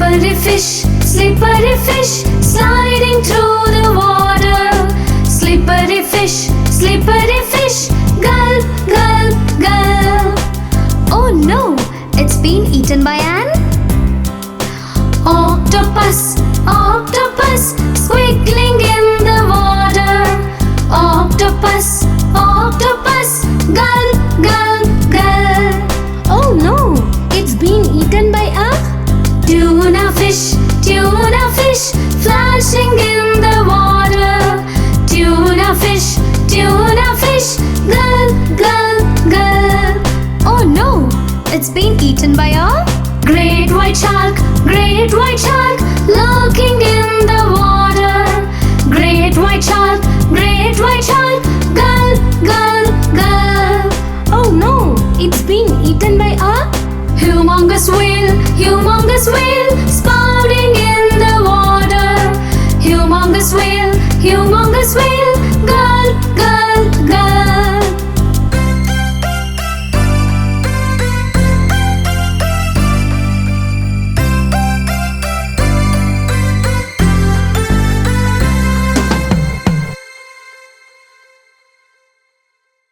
slippery fish, sliding through the water. Slippery fish, gulp, gulp, gulp. Oh no, it's been eaten by an octopus, octopus, squiggling in the water. Octopus, octopus, gulp, gulp, gulp. Oh no, it's been eaten by a tuna fish, flashing in the water. Tuna fish, gulp, gulp, gulp. Oh no, it's been eaten by a great white shark, lurking in the water. Great white shark, gulp, gulp, gulp. Oh no, it's been eaten by a humongous whale, spouting in the water. Humongous whale,